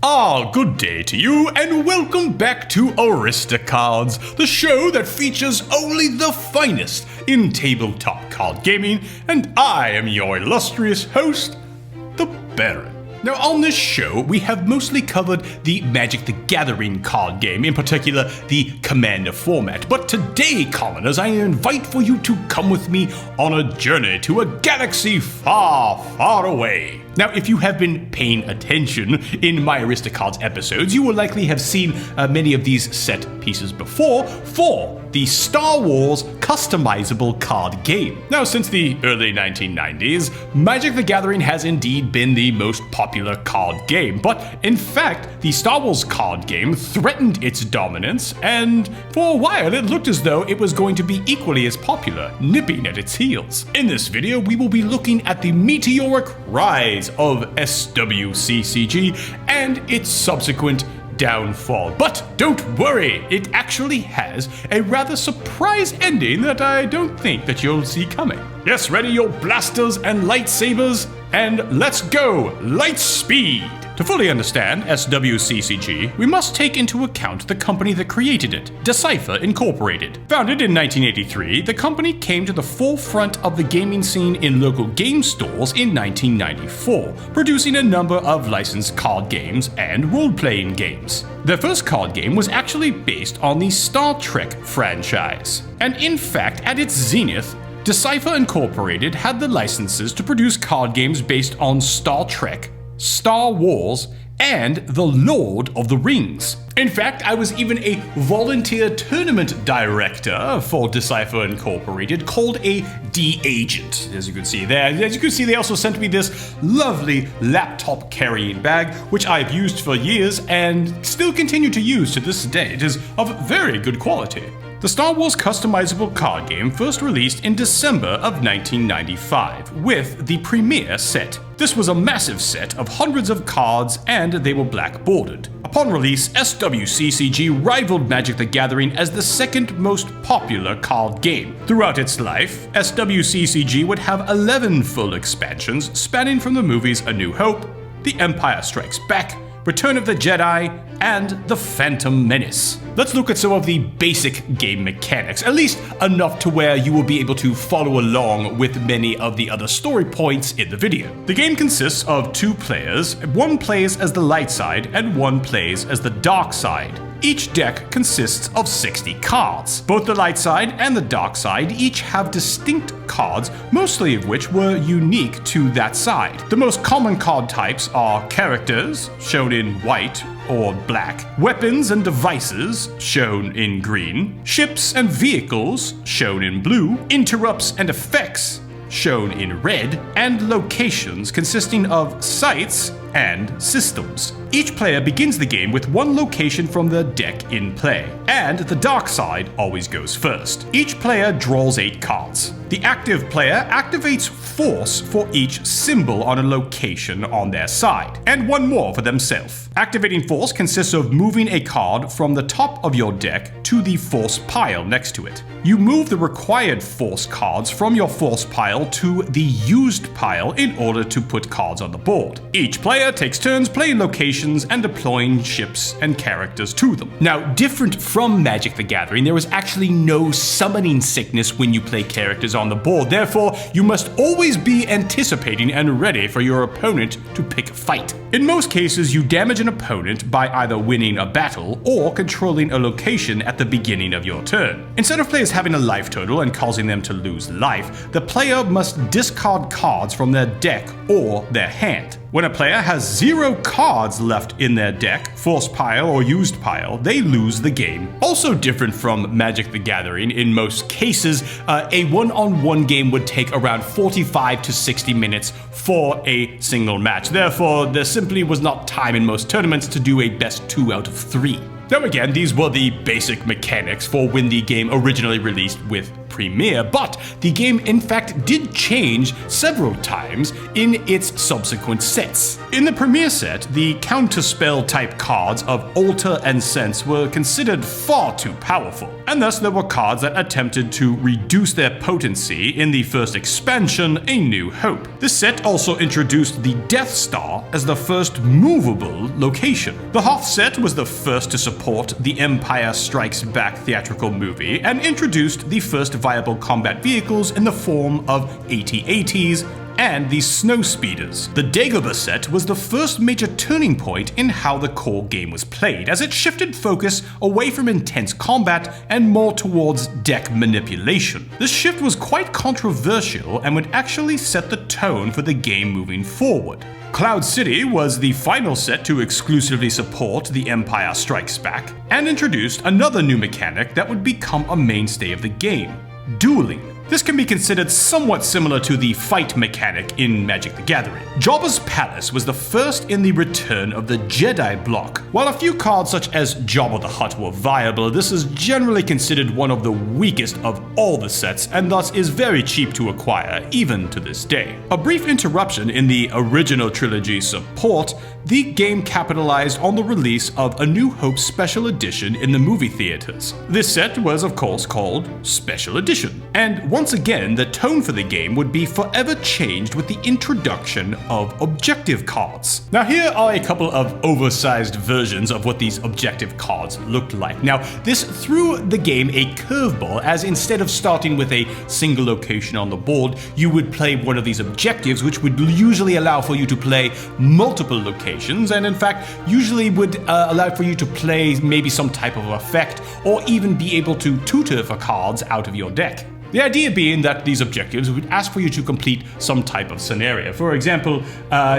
Good day to you, and welcome back to Aristocards, the show that features only the finest in tabletop card gaming, and I am your illustrious host, the Baron. Now, on this show, we have mostly covered the Magic the Gathering card game, in particular the Commander format. But today, commoners, I invite for you to come with me on a journey to a galaxy far, far away. Now, if you have been paying attention in my Aristocards episodes, you will likely have seen many of these set pieces before for the Star Wars Customizable Card Game. Now, since the early 1990s, Magic the Gathering has indeed been the most popular card game, but in fact, the Star Wars card game threatened its dominance, and for a while it looked as though it was going to be equally as popular, nipping at its heels. In this video, we will be looking at the meteoric rise of SWCCG and its subsequent downfall. But don't worry, it actually has a rather surprise ending that I don't think that you'll see coming. Yes, ready your blasters and lightsabers, and let's go, light speed! To fully understand SWCCG, we must take into account the company that created it, Decipher Inc. Founded in 1983, the company came to the forefront of the gaming scene in local game stores in 1994, producing a number of licensed card games and role-playing games. Their first card game was actually based on the Star Trek franchise, and in fact, at its zenith, Decipher Inc. had the licenses to produce card games based on Star Trek, Star Wars, and The Lord of the Rings. In fact, I was even a volunteer tournament director for Decipher Inc. called a D-Agent, as you can see there. As you can see, they also sent me this lovely laptop carrying bag, which I've used for years and still continue to use to this day. It is of very good quality. The Star Wars Customizable Card Game first released in December of 1995 with the Premier set. This was a massive set of hundreds of cards and they were black bordered. Upon release, SWCCG rivaled Magic the Gathering as the second most popular card game. Throughout its life, SWCCG would have 11 full expansions spanning from the movies A New Hope, The Empire Strikes Back, Return of the Jedi, and The Phantom Menace. Let's look at some of the basic game mechanics, at least enough to where you will be able to follow along with many of the other story points in the video. The game consists of two players, one plays as the light side and one plays as the dark side. Each deck consists of 60 cards. Both the light side and the dark side each have distinct cards, mostly of which were unique to that side. The most common card types are characters, shown in white or black, weapons and devices, shown in green, ships and vehicles, shown in blue, interrupts and effects, shown in red, and locations consisting of sites and systems. Each player begins the game with one location from the deck in play, and the dark side always goes first. Each player draws 8 cards. The active player activates Force for each symbol on a location on their side, and one more for themselves. Activating Force consists of moving a card from the top of your deck to the Force pile next to it. You move the required Force cards from your Force pile to the Used pile in order to put cards on the board. Each player takes turns playing locations and deploying ships and characters to them. Now, different from Magic the Gathering, there is actually no summoning sickness when you play characters on the board. Therefore, you must always be anticipating and ready for your opponent to pick a fight. In most cases, you damage an opponent by either winning a battle or controlling a location at the beginning of your turn. Instead of players having a life total and causing them to lose life, the player must discard cards from their deck or their hand. When a player has 0 cards left in their deck, Force pile or Used pile, they lose the game. Also different from Magic the Gathering, in most cases, a one-on-one game would take around 45 to 60 minutes for a single match. Therefore, there simply was not time in most tournaments to do a best 2 out of 3. Now again, these were the basic mechanics for when the game originally released with premiere, but the game in fact did change several times in its subsequent sets. In the premiere set, the counterspell type cards of Alter and Sense were considered far too powerful, and thus there were cards that attempted to reduce their potency in the first expansion, A New Hope. This set also introduced the Death Star as the first movable location. The Hoth set was the first to support the Empire Strikes Back theatrical movie and introduced the first viable combat vehicles in the form of AT-ATs and the Snowspeeders. The Dagobah set was the first major turning point in how the core game was played, as it shifted focus away from intense combat and more towards deck manipulation. This shift was quite controversial and would actually set the tone for the game moving forward. Cloud City was the final set to exclusively support The Empire Strikes Back, and introduced another new mechanic that would become a mainstay of the game: dueling. This can be considered somewhat similar to the fight mechanic in Magic the Gathering. Jabba's Palace was the first in the Return of the Jedi block. While a few cards such as Jabba the Hutt were viable, this is generally considered one of the weakest of all the sets, and thus is very cheap to acquire, even to this day. A brief interruption in the original trilogy support, the game capitalized on the release of A New Hope Special Edition in the movie theaters. This set was of course called Special Edition, and once again the tone for the game would be forever changed with the introduction of objective cards. Now here are a couple of oversized versions of what these objective cards looked like. Now this threw the game a curveball, as instead of starting with a single location on the board, you would play one of these objectives, which would usually allow for you to play multiple locations, and in fact usually would allow for you to play maybe some type of effect, or even be able to tutor for cards out of your deck. The idea being that these objectives would ask for you to complete some type of scenario. For example,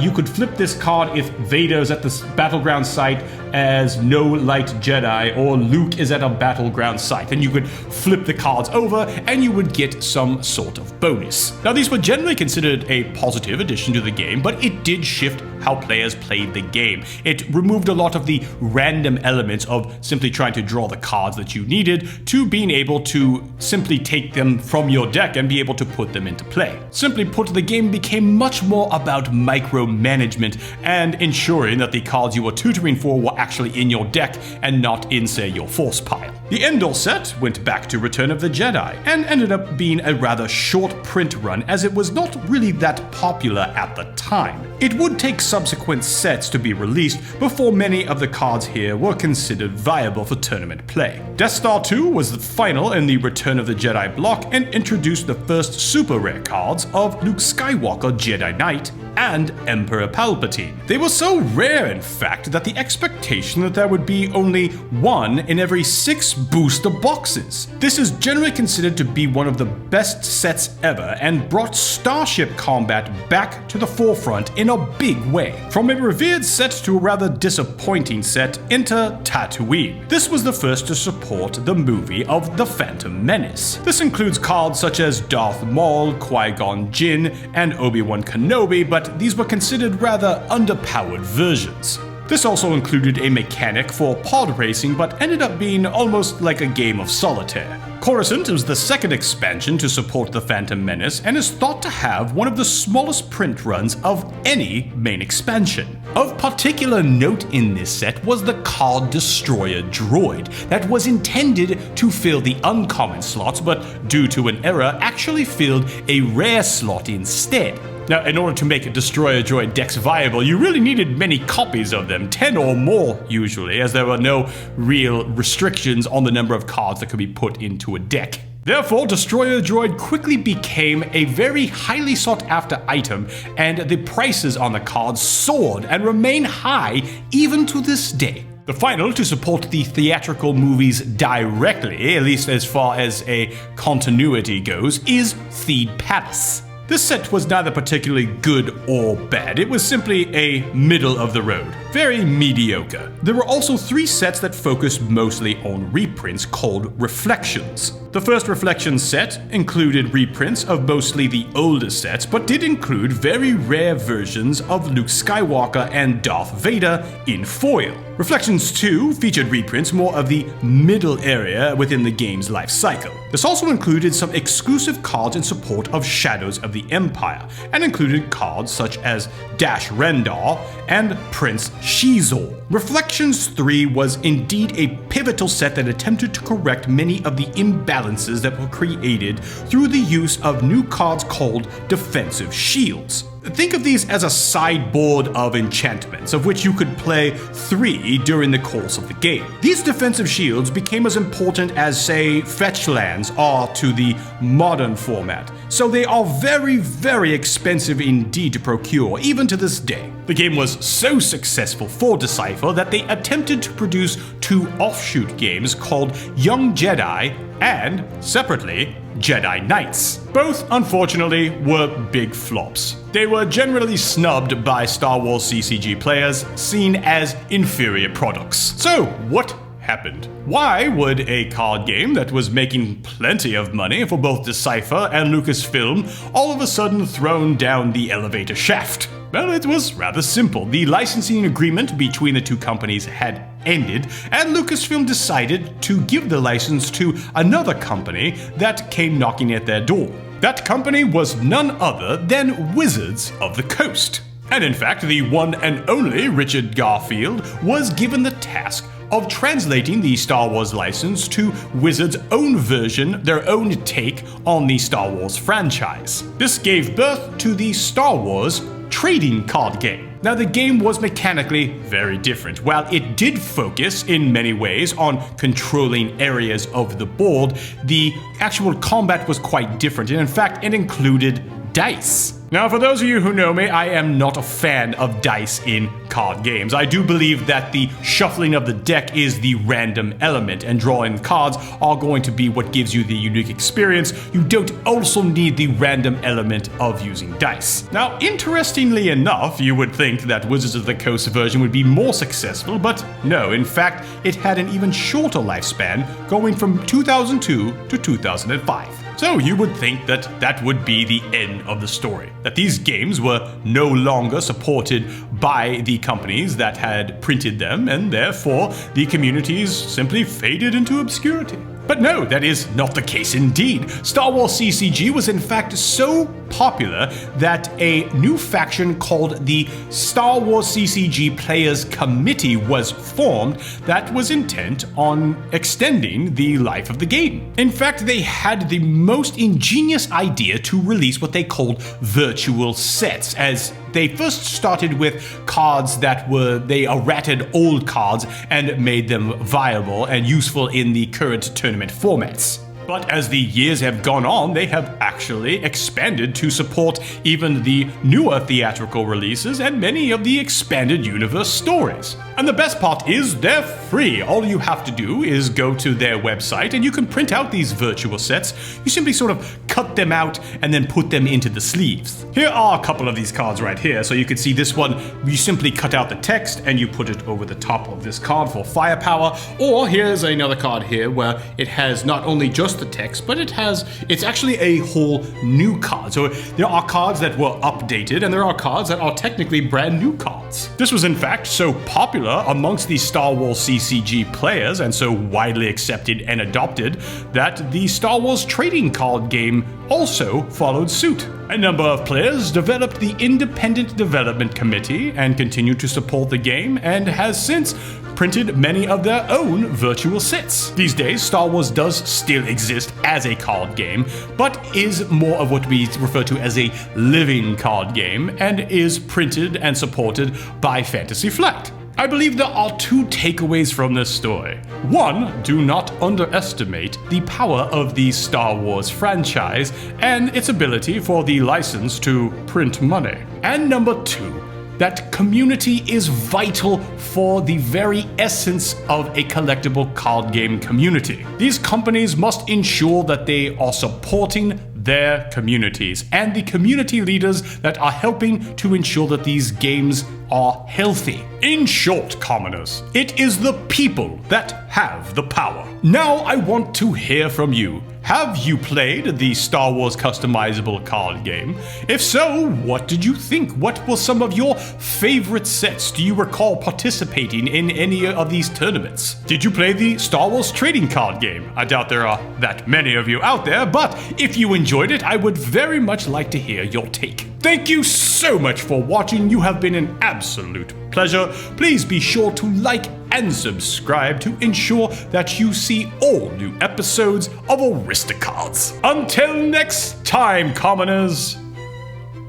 you could flip this card if Vader's at the battleground site as no light Jedi, or Luke is at a battleground site. And you could flip the cards over and you would get some sort of bonus. Now these were generally considered a positive addition to the game, but it did shift how players played the game. It removed a lot of the random elements of simply trying to draw the cards that you needed to being able to simply take them from your deck and be able to put them into play. Simply put, the game became much more about micromanagement and ensuring that the cards you were tutoring for were actually in your deck and not in, say, your force pile. The Endor set went back to Return of the Jedi and ended up being a rather short print run, as it was not really that popular at the time. It would take subsequent sets to be released before many of the cards here were considered viable for tournament play. Death Star 2 was the final in the Return of the Jedi block and introduced the first super rare cards of Luke Skywalker, Jedi Knight, and Emperor Palpatine. They were so rare, in fact, that the expectation that there would be only one in every 6 booster boxes. This is generally considered to be one of the best sets ever, and brought starship combat back to the forefront in a big way. From a revered set to a rather disappointing set, enter Tatooine. This was the first to support the movie of The Phantom Menace. This includes cards such as Darth Maul, Qui-Gon Jinn, and Obi-Wan Kenobi, but these were considered rather underpowered versions. This also included a mechanic for pod racing, but ended up being almost like a game of solitaire. Coruscant was the second expansion to support the Phantom Menace and is thought to have one of the smallest print runs of any main expansion. Of particular note in this set was the Card Destroyer droid that was intended to fill the uncommon slots, but due to an error actually filled a rare slot instead. Now, in order to make a Destroyer droid decks viable, you really needed many copies of them, 10 or more usually, as there were no real restrictions on the number of cards that could be put into a deck. Therefore, Destroyer Droid quickly became a very highly sought after item, and the prices on the cards soared and remain high even to this day. The final to support the theatrical movies directly, at least as far as a continuity goes, is Theed Palace. This set was neither particularly good or bad, it was simply a middle of the road. Very mediocre. There were also 3 sets that focused mostly on reprints called Reflections. The first Reflections set included reprints of mostly the older sets, but did include very rare versions of Luke Skywalker and Darth Vader in foil. Reflections 2 featured reprints more of the middle area within the game's life cycle. This also included some exclusive cards in support of Shadows of the Empire, and included cards such as Dash Rendar and Prince Shizor. Reflections 3 was indeed a pivotal set that attempted to correct many of the imbalances that were created through the use of new cards called Defensive Shields. Think of these as a sideboard of enchantments, of which you could play 3 during the course of the game. These defensive shields became as important as, say, fetch lands are to the modern format, so they are very expensive indeed to procure, even to this day. The game was so successful for Decipher that they attempted to produce 2 offshoot games called Young Jedi and, separately, Jedi Knights. Both, unfortunately, were big flops. They were generally snubbed by Star Wars CCG players, seen as inferior products. So, what happened? Why would a card game that was making plenty of money for both Decipher and Lucasfilm all of a sudden thrown down the elevator shaft? Well, it was rather simple. The licensing agreement between the 2 companies had ended, and Lucasfilm decided to give the license to another company that came knocking at their door. That company was none other than Wizards of the Coast. And in fact, the one and only Richard Garfield was given the task of translating the Star Wars license to Wizards' own version, their own take on the Star Wars franchise. This gave birth to the Star Wars trading card game. Now, the game was mechanically very different. While it did focus in many ways on controlling areas of the board, the actual combat was quite different, and in fact, it included dice. Now, for those of you who know me, I am not a fan of dice in card games. I do believe that the shuffling of the deck is the random element, and drawing cards are going to be what gives you the unique experience. You don't also need the random element of using dice. Now, interestingly enough, you would think that Wizards of the Coast version would be more successful, but no, in fact, it had an even shorter lifespan, going from 2002 to 2005. So you would think that that would be the end of the story, that these games were no longer supported by the companies that had printed them, and therefore the communities simply faded into obscurity. But no, that is not the case indeed. Star Wars CCG was in fact so popular that a new faction called the Star Wars CCG Players Committee was formed that was intent on extending the life of the game. In fact, they had the most ingenious idea to release what they called virtual sets, as they first started with cards that they errated old cards and made them viable and useful in the current tournament formats. But as the years have gone on, they have actually expanded to support even the newer theatrical releases and many of the expanded universe stories. And the best part is they're free. All you have to do is go to their website and you can print out these virtual sets. You simply sort of cut them out and then put them into the sleeves. Here are a couple of these cards right here. So you can see this one, you simply cut out the text and you put it over the top of this card for firepower. Or here's another card here where it has not only just the text, but it's actually a whole new card. So there are cards that were updated and there are cards that are technically brand new cards. This was in fact so popular amongst the Star Wars CCG players and so widely accepted and adopted that the Star Wars trading card game also followed suit. A number of players developed the Independent Development Committee and continued to support the game and has since printed many of their own virtual sets. These days, Star Wars does still exist as a card game, but is more of what we refer to as a living card game and is printed and supported by Fantasy Flight. I believe there are 2 takeaways from this story. 1, do not underestimate the power of the Star Wars franchise and its ability for the license to print money. And number 2, that community is vital for the very essence of a collectible card game community. These companies must ensure that they are supporting their communities and the community leaders that are helping to ensure that these games are healthy. In short, commoners, it is the people that have the power. Now I want to hear from you. Have you played the Star Wars Customizable Card Game? If so, what did you think? What were some of your favorite sets? Do you recall participating in any of these tournaments? Did you play the Star Wars Trading Card Game? I doubt there are that many of you out there, but if you enjoyed it, I would very much like to hear your take. Thank you so much for watching. You have been an absolute pleasure. Please be sure to like and subscribe to ensure that you see all new episodes of Aristocards. Until next time, commoners,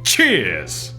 cheers!